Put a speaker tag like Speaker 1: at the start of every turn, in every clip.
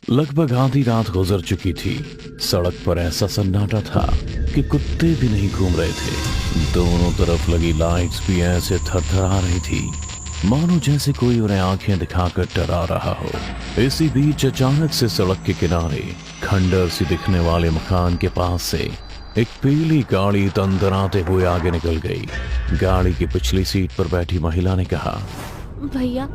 Speaker 1: लगभग आधी रात गुजर चुकी थी। सड़क पर ऐसा सन्नाटा था कि कुत्ते भी नहीं घूम रहे थे। दोनों तरफ लगी लाइट्स भी ऐसे थरथरा रही थी मानो जैसे कोई उन्हें आंखें दिखाकर डरा रहा हो। इसी बीच अचानक से सड़क के किनारे खंडर सी दिखने वाले मकान के पास से एक पीली गाड़ी तंदराते हुए आगे निकल गई। गाड़ी की पिछली सीट पर बैठी महिला ने कहा,
Speaker 2: भैया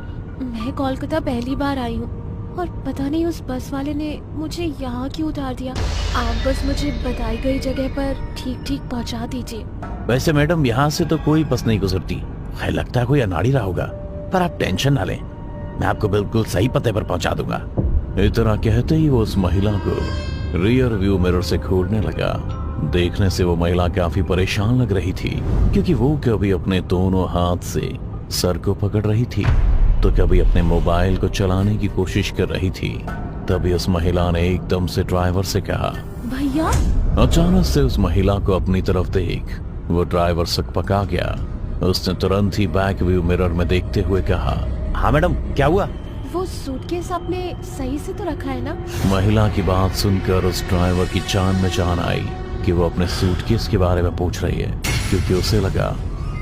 Speaker 2: मैं कोलकाता पहली बार आई हूँ और पता नहीं उस बस वाले ने मुझे यहाँ क्यों उतार दिया। आप बस मुझे बताई गई जगह पर ठीक ठीक पहुँचा दीजिए।
Speaker 1: वैसे मैडम यहाँ से तो कोई बस नहीं गुजरती, खैर लगता है कोई अनाड़ी रहा होगा, पर आप टेंशन ना लें, मैं आपको बिल्कुल सही पते पर पहुँचा दूंगा। इतना कहते ही वो उस महिला को रियर व्यू मिरर से खोलने लगा। देखने से वो महिला काफी परेशान लग रही थी क्योंकि वो कभी अपने दोनों हाथ से सर को पकड़ रही थी तो कभी अपने मोबाइल को चलाने की कोशिश कर रही थी। तभी उस महिला ने एकदम से ड्राइवर से कहा,
Speaker 2: भैया।
Speaker 1: अचानक से उस महिला को अपनी तरफ देख वो ड्राइवर सकपका गया। उसने तुरंत ही बैक व्यू मिरर में देखते हुए कहा, हाँ मैडम क्या हुआ?
Speaker 2: वो सूटकेस आपने सही से तो रखा है ना?
Speaker 1: महिला की बात सुनकर उस ड्राइवर की जान में जान आई कि वो अपने सूटकेस के बारे में पूछ रही है, क्योंकि उसे लगा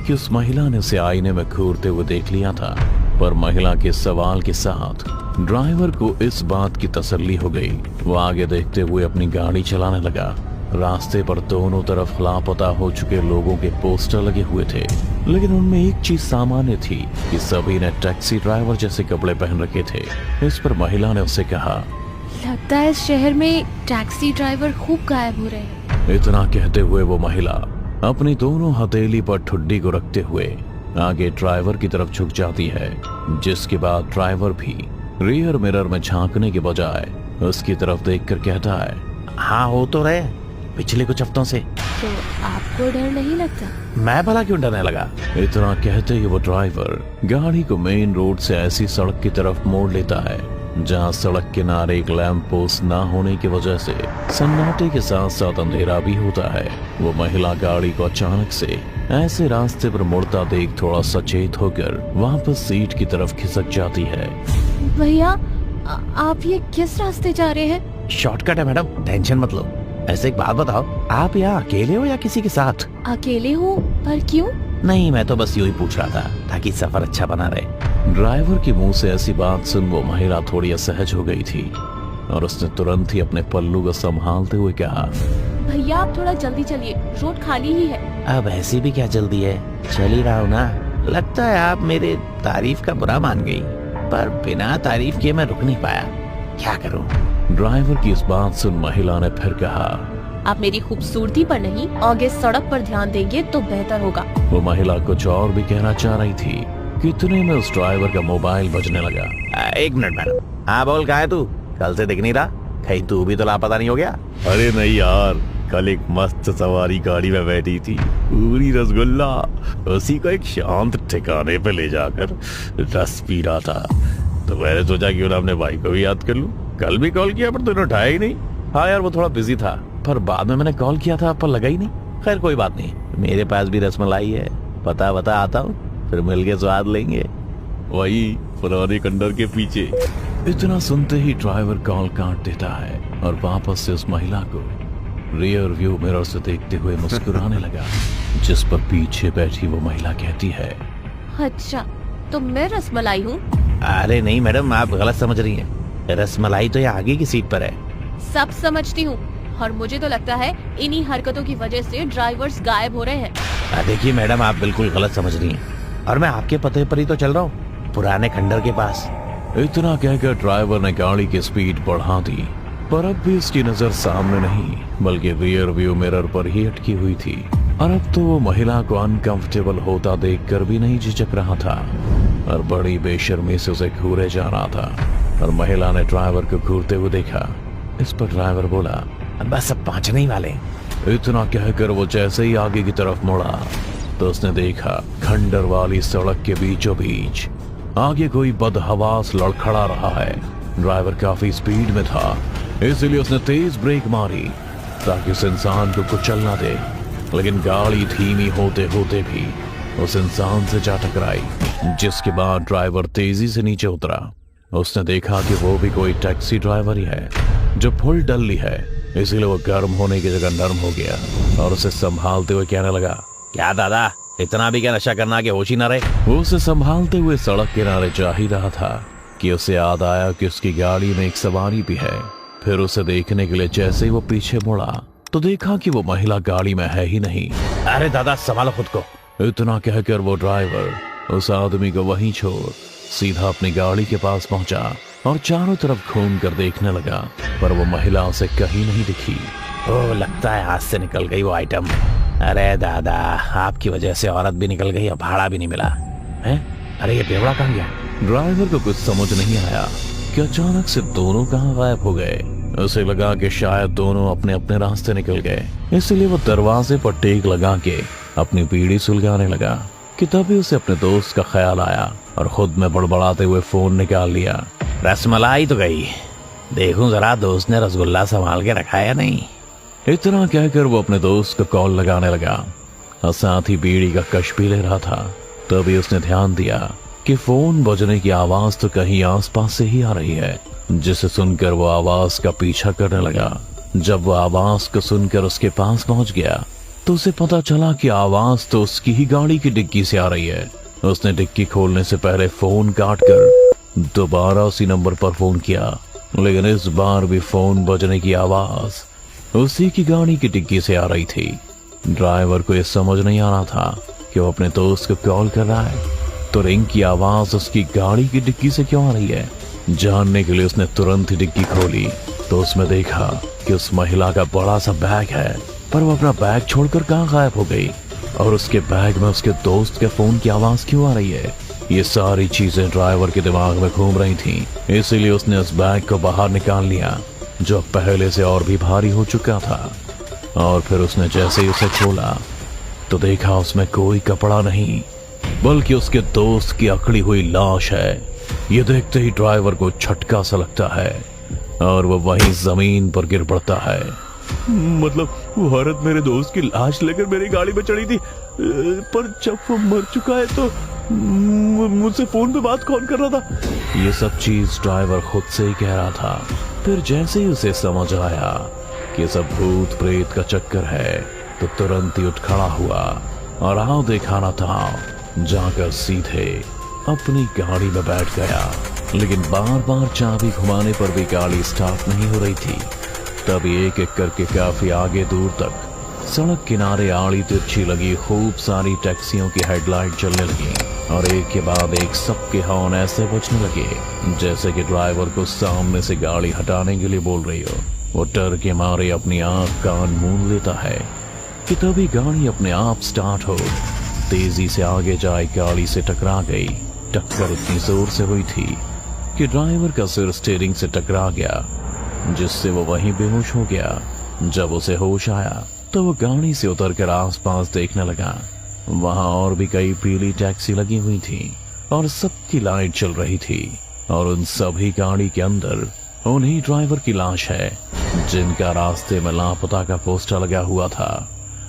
Speaker 1: कि उस महिला ने उसे आईने में घूरते हुए देख लिया था। पर महिला के सवाल के साथ ड्राइवर को इस बात की तसल्ली हो गई। वो आगे देखते हुए अपनी गाड़ी चलाने लगा। रास्ते पर दोनों तरफ लापता हो चुके लोगों के पोस्टर लगे हुए थे, लेकिन उनमें एक चीज सामान्य थी कि सभी ने टैक्सी ड्राइवर जैसे कपड़े पहन रखे थे। इस पर महिला ने उससे कहा,
Speaker 2: लगता है इस शहर में टैक्सी ड्राइवर खूब गायब हो रहे हैं।
Speaker 1: इतना कहते हुए वो महिला अपनी दोनों हथेली पर ठुड्डी को रखते हुए आगे ड्राइवर की तरफ झुक जाती है, जिसके बाद ड्राइवर भी रियर मिरर में झांकने के बजाय उसकी तरफ देखकर कहता है, हाँ हो तो रहे पिछले कुछ हफ्तों से।
Speaker 2: तो आपको डर नहीं लगता?
Speaker 1: मैं भला क्यों डरने लगा? इतना कहते ही वो ड्राइवर गाड़ी को मेन रोड से ऐसी सड़क की तरफ मोड़ लेता है जहां सड़क किनारे एक लैंप पोस्ट ना होने की वजह से सन्नाटे के साथ साथ अंधेरा भी होता है। वो महिला गाड़ी को अचानक से ऐसे रास्ते पर मुड़ता देख थोड़ा सचेत होकर वापस सीट की तरफ खिसक जाती है।
Speaker 2: भैया आप ये किस रास्ते जा रहे हैं?
Speaker 1: शॉर्टकट है मैडम, टेंशन मत लो। ऐसे एक बात बताओ, आप यहाँ अकेले हो या किसी के साथ?
Speaker 2: अकेले हूँ, पर क्यों?
Speaker 1: नहीं, मैं तो बस यूं ही पूछ रहा था ताकि सफर अच्छा बना रहे। ड्राइवर के मुंह से ऐसी बात सुन वो महिला थोड़ी असहज हो गई थी और उसने तुरंत ही अपने पल्लू को संभालते हुए कहा,
Speaker 2: भैया आप थोड़ा जल्दी चलिए, रोड खाली ही है।
Speaker 1: अब ऐसी भी क्या जल्दी है, चल ही रहा हूँ ना। लगता है आप मेरे तारीफ का बुरा मान गई, पर बिना तारीफ किए मैं रुक नहीं पाया, क्या करूँ? ड्राइवर की इस बात सुन महिला ने फिर कहा,
Speaker 2: आप मेरी खूबसूरती पर नहीं आगे सड़क पर ध्यान देंगे तो बेहतर होगा।
Speaker 1: वो महिला कुछ और भी कहना चाह रही थी कि इतने में उस ड्राइवर का मोबाइल बजने लगा। एक मिनट मैडम। हाँ बोल, कहाँ है तू? कल से दिख नहीं रहा, कहीं तू भी तो लापता नहीं हो गया? अरे नहीं यार, कल एक मस्त सवारी गाड़ी में बैठी थी, पूरी रसगुल्ला, उसी को एक शांत ठिकाने पे ले जाकर रस पी रहा था, तो मैंने सोचा क्यों ना अपने भाई को भी याद कर लूं। कल भी कॉल किया पर तूने उठाया ही नहीं। हाँ यार वो थोड़ा बिजी था, पर बाद में मैंने कॉल किया था पर लगा ही नहीं। खैर कोई बात नहीं, मेरे पास भी रसमलाई है, पता आता हूँ, फिर मिलके स्वाद लेंगे, वही पुराने खंडर के पीछे। इतना सुनते ही ड्राइवर कॉल काट देता है और वापस से उस महिला को रियर व्यू मिरर से देखते हुए मुस्कुराने लगा, जिस पर पीछे बैठी वो महिला कहती है,
Speaker 2: अच्छा तो मैं रसमलाई हूँ?
Speaker 1: अरे नहीं मैडम, आप गलत समझ रही हैं, रसमलाई तो ये आगे की सीट पर है।
Speaker 2: सब समझती हूँ, और मुझे तो लगता है इन्हीं हरकतों की वजह से ड्राइवर्स गायब हो रहे हैं।
Speaker 1: देखिए मैडम, आप बिल्कुल गलत समझ रही हैं, और मैं आपके पते पर ही तो चल रहा हूँ, पुराने खंडर के पास। इतना कहकर ड्राइवर ने गाड़ी की स्पीड बढ़ा दी, पर अब भी उसकी नजर सामने नहीं बल्कि रियर व्यू मिरर पर ही अटकी हुई थी। और अब तो वो महिला को अनकंफर्टेबल होता देखकर भी नहीं झिझक रहा था और बड़ी बेशर्मी से उसे घूरे जा रहा था। और महिला ने ड्राइवर को घूरते हुए देखा। इस पर ड्राइवर बोला, बस अब पहुंचने ही वाले। इतना कहकर वो जैसे ही आगे की तरफ मुड़ा तो उसने देखा खंडर वाली सड़क के बीचों बीच आगे कोई बदहवास लड़खड़ा रहा है। ड्राइवर काफी स्पीड में था, इसलिए उसने तेज ब्रेक मारी ताकि उस इंसान को कुचल ना दे, लेकिन गाड़ी धीमी होते होते भी उस इंसान से जा टकराई, जिसके बाद ड्राइवर तेजी से नीचे उतरा उसने देखा कि वो भी कोई टैक्सी ड्राइवर ही है जो फुल डल्ली है, इसीलिए वो गर्म होने की जगह नर्म हो गया और उसे संभालते हुए कहने लगा, क्या दादा, इतना भी क्या नशा करना कि होश ही ना रहे। वो उसे संभालते हुए सड़क किनारे जा ही रहा था कि उसे याद आया कि उसकी गाड़ी में एक सवारी भी है। फिर उसे देखने के लिए जैसे ही वो पीछे मुड़ा तो देखा कि वो महिला गाड़ी में है ही नहीं। अरे दादा, संभालो खुद को। इतना कहकर वो ड्राइवर उस आदमी को वहीं छोड़ सीधा अपनी गाड़ी के पास पहुंचा और चारों तरफ घूम कर देखने लगा, पर वो महिला उसे कहीं नहीं दिखी। ओ, लगता है हाथ से निकल गई वो आइटम। अरे दादा, आपकी वजह से औरत भी निकल गई और भाड़ा भी नहीं मिला है। अरे ये बेवड़ा कहाँ गया? ड्राइवर को कुछ समझ नहीं आया कि अचानक से दोनों कहाँ गायब हो गए। उसे लगा कि शायद दोनों अपने अपने रास्ते निकल गए, इसलिए वो दरवाजे पर टेक लगा के अपनी बीड़ी सुलगाने लगा कि तभी उसे अपने दोस्त का ख्याल आया और खुद में बड़बड़ाते हुए फोन निकाल लिया। रसमलाई तो गई, देखूं जरा दोस्त ने रसगुल्ला संभाल के रखा है नहीं। इतना कहकर वो अपने दोस्त को कॉल लगाने लगा और साथ ही बीड़ी का कश भी ले रहा था। तभी उसने ध्यान दिया कि फोन बजने की आवाज तो कहीं आसपास से ही आ रही है, जिसे सुनकर वो आवाज का पीछा करने लगा। जब वो आवाज को सुनकर उसके पास पहुंच गया तो उसे पता चला कि आवाज तो उसकी ही गाड़ी की डिग्गी से आ रही है। उसने डिग्गी खोलने से पहले फोन काटकर दोबारा उसी नंबर पर फोन किया, लेकिन इस बार भी फोन बजने की आवाज उसी की गाड़ी की डिग्गी से आ रही थी। ड्राइवर को यह समझ नहीं आ रहा था कि वो अपने दोस्त को कॉल कर रहा है तो रिंग की आवाज उसकी गाड़ी की डिग्गी से क्यों आ रही है। जानने के लिए उसने तुरंत ही डिग्गी खोली तो उसमें देखा कि उस महिला का बड़ा सा बैग है, पर वो अपना बैग छोड़कर कहाँ गायब हो गई और उसके बैग में उसके दोस्त के फोन की आवाज क्यों आ रही है। ये सारी चीजें ड्राइवर के दिमाग में घूम रही थी, इसीलिए उसने उस बैग को बाहर निकाल लिया जो पहले से और भी भारी हो चुका था। और फिर उसने जैसे ही उसे खोला तो देखा उसमें कोई कपड़ा नहीं बल्कि उसके दोस्त की अकड़ी हुई लाश है। ये देखते ही ड्राइवर को झटका सा लगता है और वो वहीं जमीन पर गिर पड़ता है। मतलब वो औरत मेरे दोस्त की लाश लेकर मेरी गाड़ी में चढ़ी थी, पर जब वो मर चुका है तो मुझसे फोन पे बात कौन कर रहा था? ये सब चीज ड्राइवर खुद से ही कह रहा था। फिर जैसे ही उसे समझ आया कि सब भूत प्रेत का चक्कर है तो तुरंत ही उठ खड़ा हुआ और आओ दिखाना था जाकर सीधे अपनी गाड़ी में बैठ गया। लेकिन बार बार चाबी घुमाने पर भी गाड़ी स्टार्ट नहीं हो रही थी। तभी एक एक करके काफी आगे दूर तक सड़क किनारे आड़ी तिरछी लगी खूब सारी टैक्सियों की हेडलाइट जलने लगी और एक के बाद एक सबके हॉर्न ऐसे बजने लगे जैसे कि ड्राइवर को सामने से गाड़ी हटाने के लिए बोल रही हो। वो डर के मारे अपनी आंख कान मूंद लेता है कि तभी गाड़ी अपने आप स्टार्ट हो तेजी से आगे जाए गाड़ी से टकरा गई। टक्कर इतनी जोर से हुई थी कि ड्राइवर का सिर स्टीयरिंग से टकरा गया, जिससे वो वहीं बेहोश हो गया। जब उसे होश आया तो वो गाड़ी से उतरकर आसपास देखने लगा। वहां और भी कई पीली टैक्सी लगी हुई थी और सबकी लाइट चल रही थी और उन सभी गाड़ी के अंदर उन्हीं ड्राइवर की लाश है जिनका रास्ते में लापता का पोस्टर लगा हुआ था।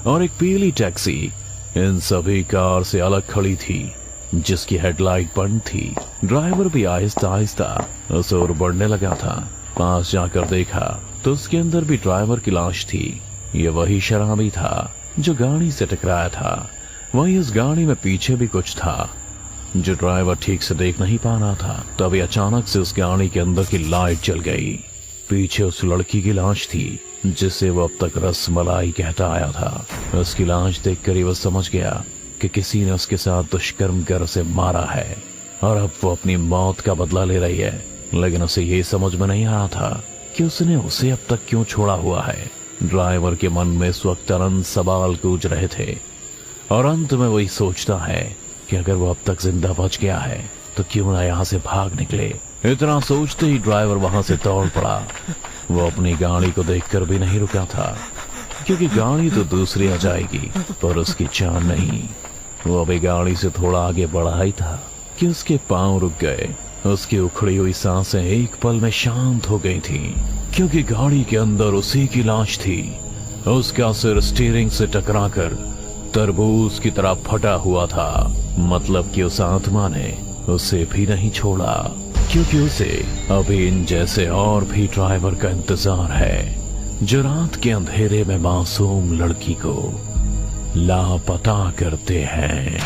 Speaker 1: और एक पीली टैक्सी इन सभी कार से अलग खड़ी थी जिसकी हेडलाइट बंद थी। ड्राइवर भी आहिस्ता आहिस्ता उस ओर बढ़ने लगा था। पास जाकर देखा तो उसके अंदर भी ड्राइवर की लाश थी। ये वही शराबी था जो गाड़ी से टकराया था। वही इस गाड़ी में पीछे भी कुछ था जो ड्राइवर ठीक से देख नहीं पा रहा था। तभी अचानक से उस गाड़ी के अंदर की लाइट जल गई। पीछे उस लड़की की लाश थी जिसे वो अब तक रसमलाई कहता आया था। उसकी लाश देखकर ही वो समझ गया कि किसी ने उसके साथ दुष्कर्म कर उसे मारा है और अब वो अपनी मौत का बदला ले रही है। लेकिन उसे ये समझ में नहीं आ रहा था कि उसने उसे अब तक क्यों छोड़ा हुआ है। ड्राइवर के मन में इस वक्त अनंत सवाल गूंज रहे थे और अंत में वही सोचता है कि अगर वो अब तक जिंदा बच गया है तो क्यों ना यहाँ से भाग निकले। इतना सोचते ही ड्राइवर वहां से दौड़ पड़ा। वो अपनी गाड़ी को देखकर भी नहीं रुका था क्योंकि गाड़ी तो दूसरी आ जाएगी पर उसकी जान नहीं। वो अभी गाड़ी से थोड़ा आगे बढ़ा ही था कि उसके पांव रुक गए। उसकी उखड़ी हुई सांसें एक पल में शांत हो गई थी क्योंकि गाड़ी के अंदर उसी की लाश थी। उसका सिर स्टीयरिंग से टकराकर तरबूज की तरह फटा हुआ था। मतलब कि उस आत्मा ने उसे भी नहीं छोड़ा क्योंकि उसे अभी इन जैसे और भी ड्राइवर का इंतजार है जो रात के अंधेरे में मासूम लड़की को लापता करते हैं।